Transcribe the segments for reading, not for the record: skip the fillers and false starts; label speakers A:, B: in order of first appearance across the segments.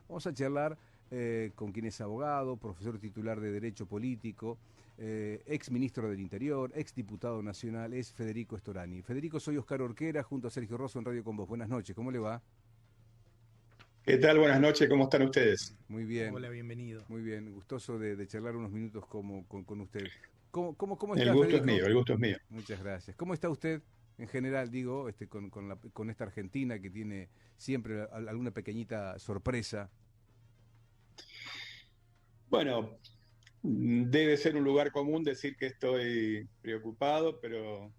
A: Vamos a charlar con quien es abogado, profesor titular de Derecho Político, ex ministro del Interior, ex diputado nacional, es Federico Storani. Federico, soy Oscar Orquera, junto a Sergio Rosso en Radio Con Vos. Buenas noches, ¿cómo le va?
B: ¿Qué tal? Buenas noches, ¿cómo están ustedes?
A: Muy bien,
C: Hola, bienvenido.
A: muy bien, gustoso de charlar unos minutos con usted. ¿Cómo
B: El
A: está,
B: gusto es
A: Federico?
B: mío, el gusto es mío.
A: Muchas gracias. ¿Cómo está usted en general, digo, con esta Argentina que tiene siempre alguna pequeñita sorpresa?
B: Bueno, debe ser un lugar común decir que estoy preocupado, pero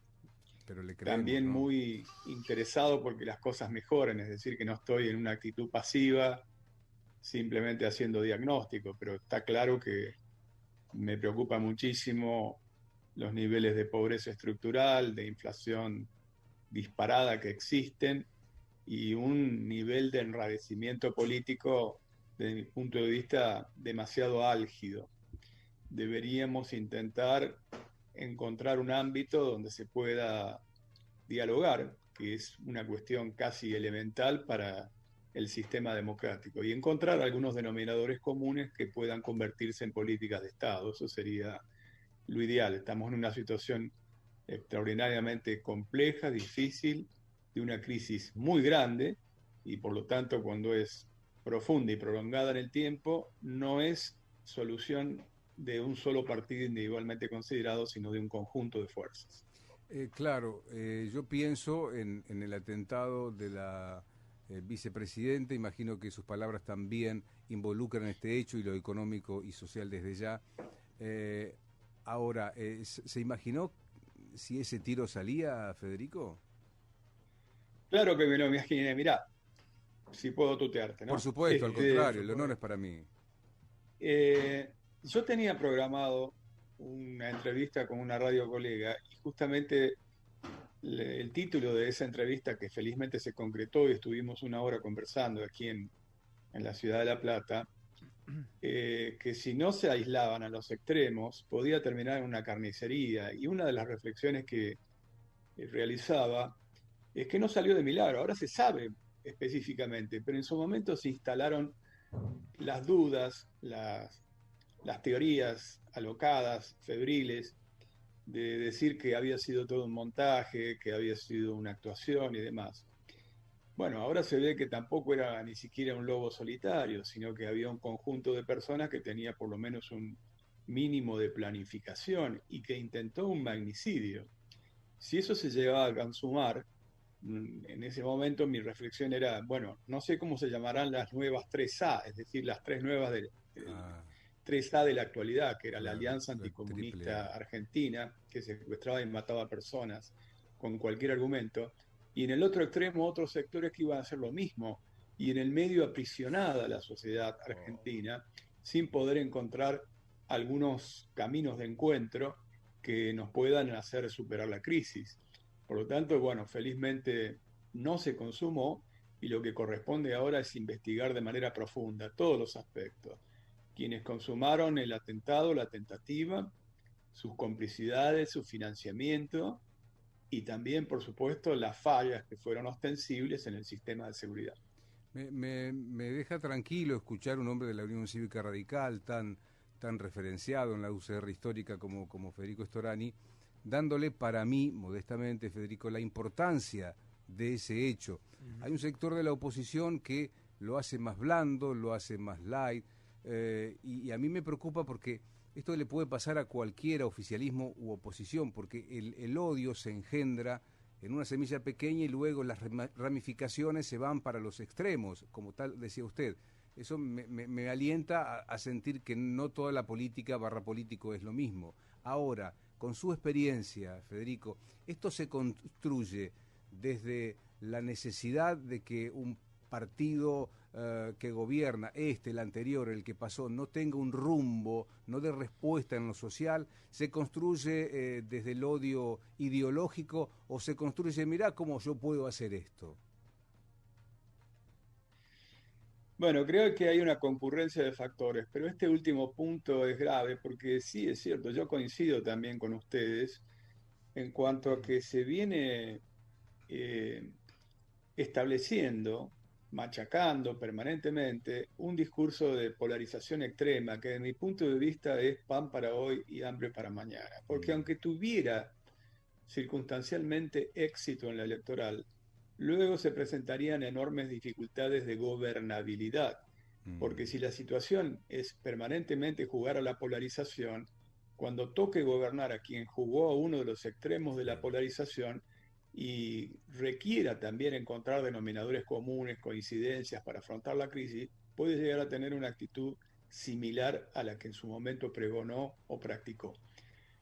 A: Pero le creemos,
B: también
A: ¿no?
B: muy interesado porque las cosas mejoren, es decir, que no estoy en una actitud pasiva, simplemente haciendo diagnóstico, pero está claro que me preocupa muchísimo los niveles de pobreza estructural, de inflación disparada que existen y un nivel de enrarecimiento político, desde mi punto de vista, demasiado álgido. Deberíamos intentar encontrar un ámbito donde se pueda dialogar, que es una cuestión casi elemental para el sistema democrático, y encontrar algunos denominadores comunes que puedan convertirse en políticas de Estado. Eso sería lo ideal. Estamos en una situación extraordinariamente compleja, difícil, de una crisis muy grande y por lo tanto cuando es profunda y prolongada en el tiempo, no es solución de un solo partido individualmente considerado, sino de un conjunto de fuerzas.
A: Claro, yo pienso en el atentado de la vicepresidenta, imagino que sus palabras también involucran este hecho y lo económico y social desde ya. Eh, Ahora, ¿se imaginó si ese tiro salía, Federico?
B: Claro que me lo imaginé, mirá, si puedo tutearte,
A: Por
B: ¿no?
A: supuesto, al contrario, el honor es para mí.
B: Yo tenía programado una entrevista con una radio colega y justamente el título de esa entrevista, que felizmente se concretó y estuvimos una hora conversando aquí en la ciudad de La Plata, que si no se aislaban a los extremos, podía terminar en una carnicería. Y una de las reflexiones que realizaba es que no salió de milagro. Ahora se sabe específicamente, pero en su momento se instalaron las dudas, las teorías alocadas, febriles, de decir que había sido todo un montaje, que había sido una actuación y demás. Bueno, ahora se ve que tampoco era ni siquiera un lobo solitario, sino que había un conjunto de personas que tenía por lo menos un mínimo de planificación y que intentó un magnicidio. Si eso se llegaba a consumar, en ese momento mi reflexión era, bueno, no sé cómo se llamarán las nuevas 3A, es decir, las tres nuevas del
A: Ah,
B: 3A de la actualidad, que era la
A: claro,
B: Alianza
A: la triple
B: Anticomunista
A: A.
B: Argentina, que secuestraba y mataba personas con cualquier argumento, y en el otro extremo otros sectores que iban a hacer lo mismo, y en el medio aprisionada la sociedad
A: Oh.
B: argentina, sin poder encontrar algunos caminos de encuentro que nos puedan hacer superar la crisis. Por lo tanto, bueno, felizmente no se consumó y lo que corresponde ahora es investigar de manera profunda todos los aspectos. Quienes consumaron el atentado, la tentativa, sus complicidades, su financiamiento y también, por supuesto, las fallas que fueron ostensibles en el sistema de seguridad.
A: Me deja tranquilo escuchar un hombre de la Unión Cívica Radical tan referenciado en la UCR histórica como Federico Storani, dándole para mí, modestamente, Federico, la importancia de ese hecho. Hay un sector de la oposición que lo hace más blando, lo hace más light, y a mí me preocupa porque esto le puede pasar a cualquiera, oficialismo u oposición, porque el odio se engendra en una semilla pequeña y luego las ramificaciones se van para los extremos, como tal decía usted. Eso me alienta a sentir que no toda la política barra político es lo mismo. Ahora, con su experiencia, Federico, esto se construye desde la necesidad de que un partido que gobierna, el anterior, el que pasó, no tenga un rumbo, no dé respuesta en lo social, se construye desde el odio ideológico o se construye, mirá cómo yo puedo hacer esto.
B: Bueno, creo que hay una concurrencia de factores, pero este último punto es grave porque sí, es cierto, yo coincido también con ustedes en cuanto a que se viene eh, estableciendo machacando permanentemente un discurso de polarización extrema que, desde mi punto de vista, es pan para hoy y hambre para mañana. Porque
A: Mm,
B: aunque tuviera circunstancialmente éxito en la electoral, luego se presentarían enormes dificultades de gobernabilidad. Porque
A: mm,
B: si la situación es permanentemente jugar a la polarización, cuando toque gobernar a quien jugó a uno de los extremos de la
A: claro.
B: polarización y requiera también encontrar denominadores comunes, coincidencias para afrontar la crisis, puede llegar a tener una actitud similar a la que en su momento pregonó o practicó.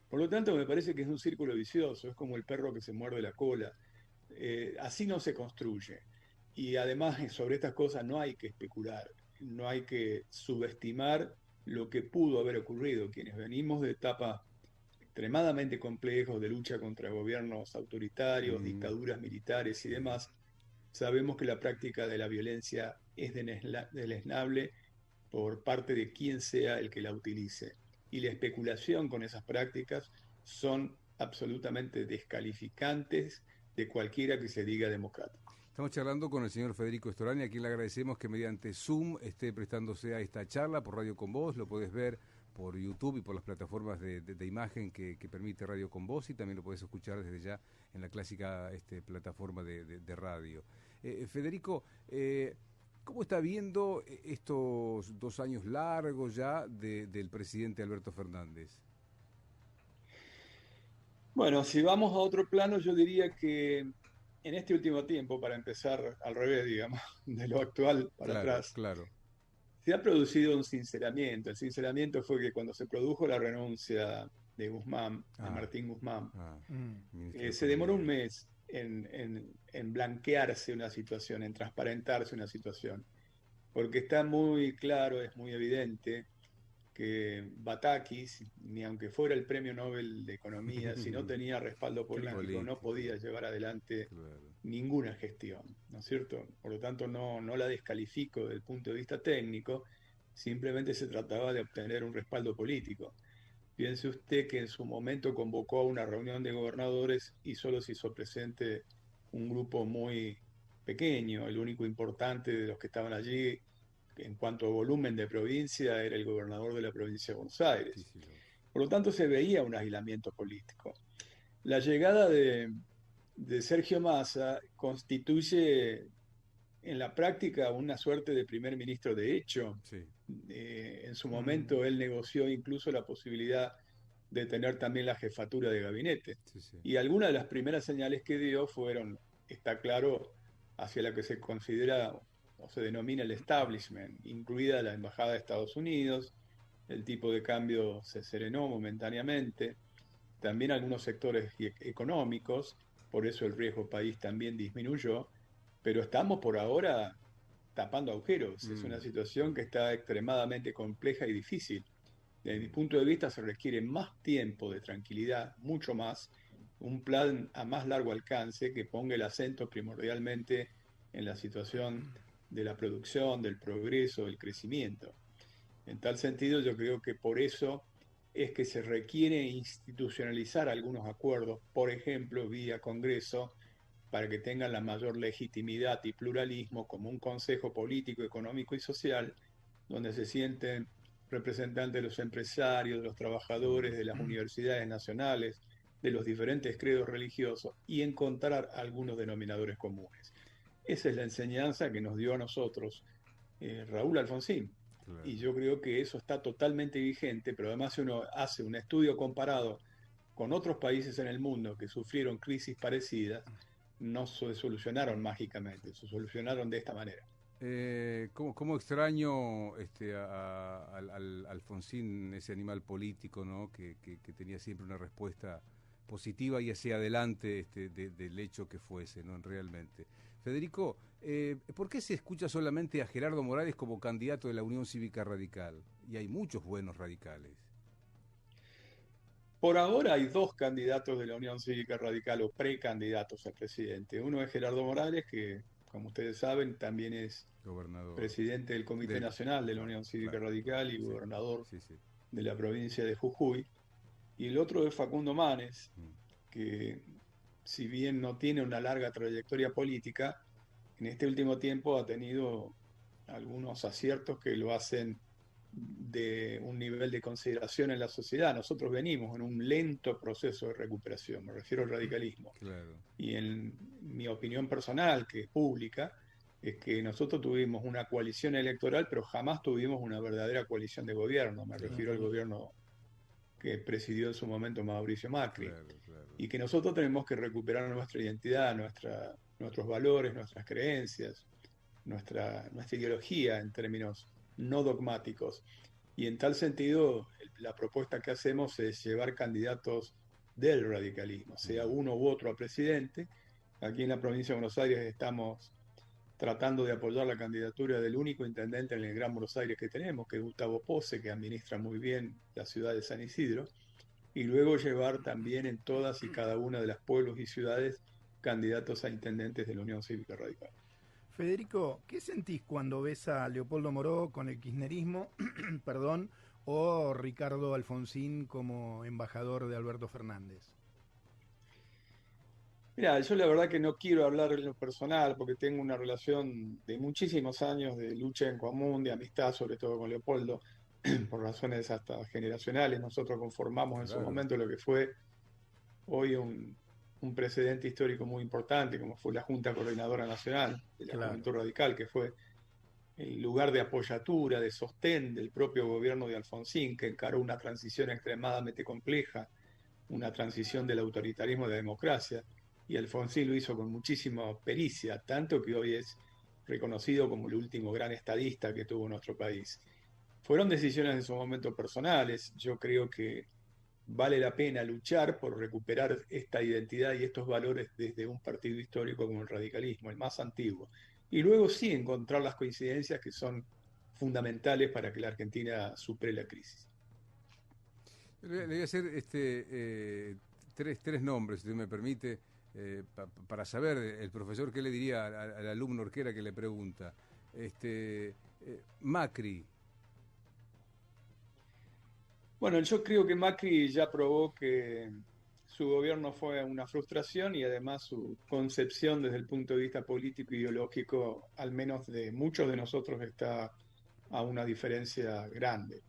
B: Por lo tanto, me parece que es un círculo vicioso, es como el perro que se muerde la cola. Así no se construye. Y además sobre estas cosas no hay que especular, no hay que subestimar lo que pudo haber ocurrido. Quienes venimos de etapas extremadamente complejos de lucha contra gobiernos autoritarios,
A: Mm,
B: dictaduras militares y
A: sí.
B: demás, sabemos que la práctica de la violencia es deleznable por parte de quien sea el que la utilice. Y la especulación con esas prácticas son absolutamente descalificantes de cualquiera que se diga democrático.
A: Estamos charlando con el señor Federico Storani, a quien le agradecemos que mediante Zoom esté prestándose a esta charla por Radio Con Voz. Lo podés ver por YouTube y por las plataformas de imagen que permite Radio Con Voz, y también lo podés escuchar desde ya en la clásica plataforma de radio. Federico, ¿cómo está viendo estos 2 años largos ya del presidente Alberto Fernández?
B: Bueno, si vamos a otro plano, yo diría que en este último tiempo, para empezar al revés, digamos, de lo actual para
A: Claro,
B: atrás,
A: claro.
B: se ha producido un sinceramiento. El sinceramiento fue que cuando se produjo la renuncia de Guzmán, de
A: Ah,
B: Martín Guzmán,
A: ah, ministro de
B: se demoró un
A: Economía.
B: mes en blanquearse una situación, en transparentarse una situación, porque está muy claro, es muy evidente que Batakis, ni aunque fuera el premio Nobel de Economía, si no tenía respaldo
A: Claro,
B: político, no podía llevar adelante
A: claro.
B: ninguna gestión, ¿no es cierto? Por lo tanto, no la descalifico desde el punto de vista técnico, simplemente se trataba de obtener un respaldo político. Piense usted que en su momento convocó a una reunión de gobernadores y solo se hizo presente un grupo muy pequeño, el único importante de los que estaban allí en cuanto a volumen de provincia era el gobernador de la provincia de Buenos Aires.
A: Kicillof.
B: Por lo tanto, se veía un aislamiento político. La llegada de Sergio Massa constituye en la práctica una suerte de primer ministro de hecho.
A: Sí.
B: En su momento él negoció incluso la posibilidad de tener también la jefatura de gabinete.
A: Sí, sí.
B: Y algunas de las primeras señales que dio fueron, está claro, hacia la que se considera o se denomina el establishment, incluida la Embajada de Estados Unidos. El tipo de cambio se serenó momentáneamente, también algunos sectores económicos, por eso el riesgo país también disminuyó, pero estamos por ahora tapando agujeros. Es una
A: Mm,
B: situación que está extremadamente compleja y difícil. Desde mi
A: mm.
B: punto de vista se requiere más tiempo de tranquilidad, mucho más, un plan a más largo alcance que ponga el acento primordialmente en la situación de la producción, del progreso, del crecimiento. En tal sentido, yo creo que por eso es que se requiere institucionalizar algunos acuerdos, por ejemplo, vía Congreso, para que tengan la mayor legitimidad y pluralismo como un Consejo Político, Económico y Social, donde se sienten representantes de los empresarios, de los trabajadores,
A: Mm.
B: de las universidades nacionales, de los diferentes credos religiosos y encontrar algunos denominadores comunes. Esa es la enseñanza que nos dio a nosotros Raúl Alfonsín. Y
A: Claro.
B: yo creo que eso está totalmente vigente, pero además si uno hace un estudio comparado con otros países en el mundo que sufrieron crisis parecidas, no se solucionaron mágicamente, se solucionaron de esta manera.
A: ¿Cómo extraño al Alfonsín, ese animal político, ¿no? Que tenía siempre una respuesta positiva y hacia adelante del hecho que fuese, ¿no? Realmente. Federico, ¿por qué se escucha solamente a Gerardo Morales como candidato de la Unión Cívica Radical? Y hay muchos buenos radicales.
B: Por ahora hay dos candidatos de la Unión Cívica Radical o precandidatos a presidente. Uno es Gerardo Morales, que como ustedes saben también es
A: Gobernador.
B: presidente del Comité
A: Del,
B: Nacional de la
A: ah,
B: Unión Cívica
A: claro,
B: Radical y
A: sí,
B: gobernador
A: sí, sí.
B: de la provincia de Jujuy. Y el otro es Facundo Manes,
A: Mm,
B: que si bien no tiene una larga trayectoria política, en este último tiempo ha tenido algunos aciertos que lo hacen de un nivel de consideración en la sociedad. Nosotros venimos en un lento proceso de recuperación, me refiero al radicalismo.
A: Claro.
B: Y en mi opinión personal, que es pública, es que nosotros tuvimos una coalición electoral, pero jamás tuvimos una verdadera coalición de gobierno. Me refiero al gobierno que presidió en su momento Mauricio Macri.
A: Claro, claro.
B: Y que nosotros tenemos que recuperar nuestra identidad, nuestros valores, nuestras creencias, nuestra ideología en términos no dogmáticos. Y en tal sentido, la propuesta que hacemos es llevar candidatos del radicalismo, sea uno u otro a presidente. Aquí en la provincia de Buenos Aires estamos tratando de apoyar la candidatura del único intendente en el Gran Buenos Aires que tenemos, que es Gustavo Pose, que administra muy bien la ciudad de San Isidro, y luego llevar también en todas y cada una de las pueblos y ciudades candidatos a intendentes de la Unión Cívica Radical.
C: Federico, ¿qué sentís cuando ves a Leopoldo Moró con el kirchnerismo, perdón, o Ricardo Alfonsín como embajador de Alberto Fernández?
B: Mira, yo la verdad que no quiero hablar en lo personal porque tengo una relación de muchísimos años de lucha en común, de amistad, sobre todo con Leopoldo, por razones hasta generacionales. Nosotros conformamos en su
A: Claro.
B: momento lo que fue hoy un precedente histórico muy importante, como fue la Junta Coordinadora Nacional de la
C: Claro.
B: Juventud Radical, que fue el lugar de apoyatura, de sostén del propio gobierno de Alfonsín, que encaró una transición extremadamente compleja, una transición del autoritarismo a la democracia, y Alfonsín lo hizo con muchísima pericia, tanto que hoy es reconocido como el último gran estadista que tuvo nuestro país. Fueron decisiones en su momento personales, yo creo que vale la pena luchar por recuperar esta identidad y estos valores desde un partido histórico como el radicalismo, el más antiguo. Y luego sí encontrar las coincidencias que son fundamentales para que la Argentina supere la crisis.
A: Le voy a hacer tres nombres, si usted me permite, para saber el profesor qué le diría al alumno Orquera que le pregunta. Macri.
B: Bueno, yo creo que Macri ya probó que su gobierno fue una frustración y además su concepción desde el punto de vista político e ideológico, al menos de muchos de nosotros, está a una diferencia grande.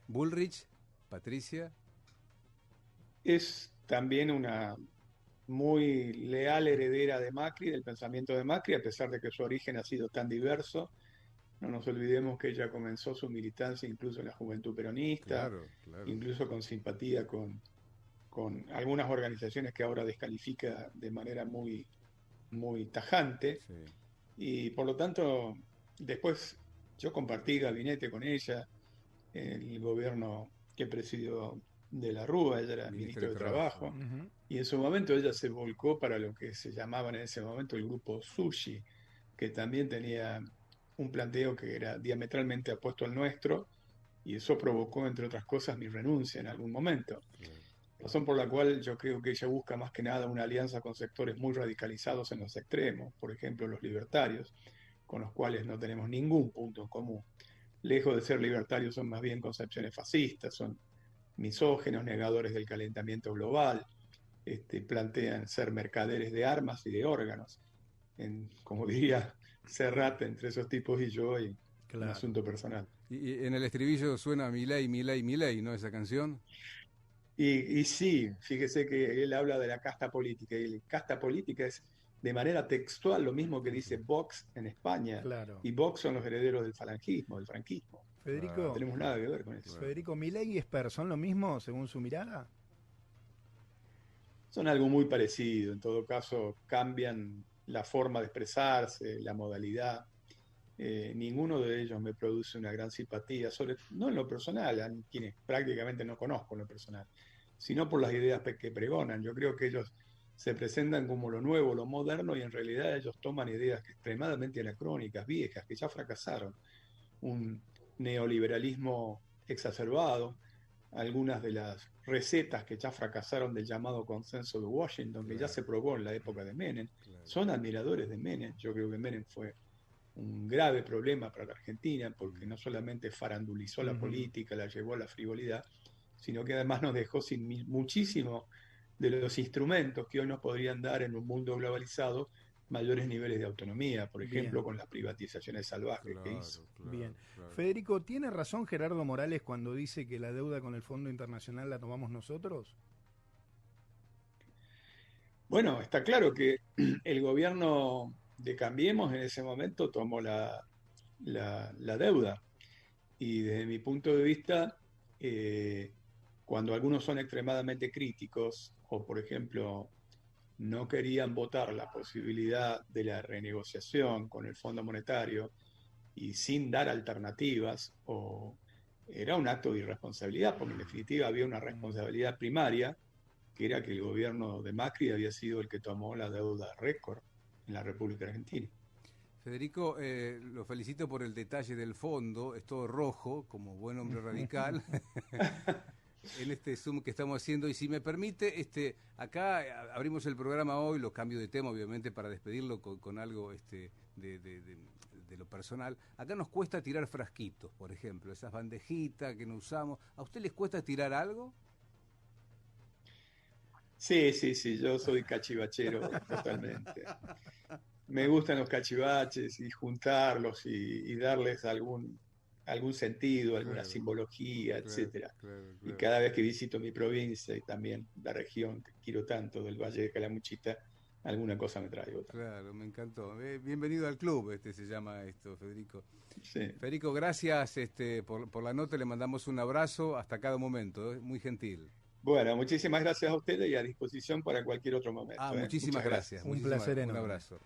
A: Bullrich, Patricia.
B: Es también una muy leal heredera de Macri, del pensamiento de Macri, a pesar de que su origen ha sido tan diverso. No nos olvidemos que ella comenzó su militancia incluso en la juventud peronista,
A: Claro, claro.
B: incluso con simpatía con algunas organizaciones que ahora descalifica de manera muy, muy tajante.
A: Sí.
B: Y por lo tanto, después yo compartí gabinete con ella, el gobierno que presidió de la Rúa, ella era
A: Ministro
B: ministro
A: de
B: de
A: Trabajo.
B: Trabajo, y en su momento ella se volcó para lo que se llamaban en ese momento el grupo Sushi, que también tenía un planteo que era diametralmente opuesto al nuestro, y eso provocó, entre otras cosas, mi renuncia en algún momento.
A: Claro.
B: Razón por la cual yo creo que ella busca más que nada una alianza con sectores muy radicalizados en los extremos, por ejemplo los libertarios, con los cuales no tenemos ningún punto en común. Lejos de ser libertarios son más bien concepciones fascistas, son misógenos, negadores del calentamiento global, plantean ser mercaderes de armas y de órganos. Como diría Serrat, entre esos tipos y yo hay un asunto personal.
A: Y en el estribillo suena Milei, Milei, Milei, ¿no? Esa canción.
B: Y sí, fíjese que él habla de la casta política, y la casta política es de manera textual lo mismo que dice Vox en España,
C: Claro.
B: y Vox son los herederos del falangismo, del franquismo.
C: Federico,
B: No tenemos nada que ver con eso.
C: Federico, ¿Milei y Esper son lo mismo según su mirada?
B: Son algo muy parecido, en todo caso cambian la forma de expresarse, la modalidad. Ninguno de ellos me produce una gran simpatía, no en lo personal, a quienes prácticamente no conozco en lo personal, sino por las ideas que pregonan. Yo creo que ellos se presentan como lo nuevo, lo moderno, y en realidad ellos toman ideas extremadamente anacrónicas, viejas, que ya fracasaron. Un neoliberalismo exacerbado, algunas de las recetas que ya fracasaron del llamado consenso de Washington, que ya se probó en la época de Menem, son admiradores de Menem. Yo creo que Menem fue un grave problema para la Argentina, porque no solamente farandulizó la política, la llevó a la frivolidad, sino que además nos dejó sin muchísimo de los instrumentos que hoy nos podrían dar en un mundo globalizado mayores niveles de autonomía, por ejemplo,
C: Bien.
B: con las privatizaciones salvajes que hizo.
C: Bien. Federico, ¿tiene razón Gerardo Morales cuando dice que la deuda con el Fondo Internacional la tomamos nosotros?
B: Bueno, está claro que el gobierno de Cambiemos en ese momento tomó la deuda. Y desde mi punto de vista, cuando algunos son extremadamente críticos, o por ejemplo, no querían votar la posibilidad de la renegociación con el Fondo Monetario y sin dar alternativas, era un acto de irresponsabilidad, porque en definitiva había una responsabilidad primaria, que era que el gobierno de Macri había sido el que tomó la deuda récord en la República Argentina.
A: Federico, lo felicito por el detalle del fondo, es todo rojo, como buen hombre radical, en este Zoom que estamos haciendo. Y si me permite, acá abrimos el programa hoy, lo cambio de tema obviamente para despedirlo con algo de lo personal. Acá nos cuesta tirar frasquitos, por ejemplo, esas bandejitas que no usamos. ¿A usted les cuesta tirar algo?
B: Sí, yo soy cachivachero totalmente. Me gustan los cachivaches y juntarlos y darles algún sentido, alguna simbología, etcétera. Y cada vez que visito mi provincia y también la región que quiero tanto del Valle de Calamuchita, alguna cosa me traigo.
A: Claro, me encantó. Bienvenido al club, se llama esto, Federico.
B: Sí.
A: Federico, gracias por la nota, le mandamos un abrazo hasta cada momento, muy gentil.
B: Bueno, muchísimas gracias a ustedes y a disposición para cualquier otro momento.
A: Muchísimas gracias.
C: Un placer enorme.
A: Un abrazo.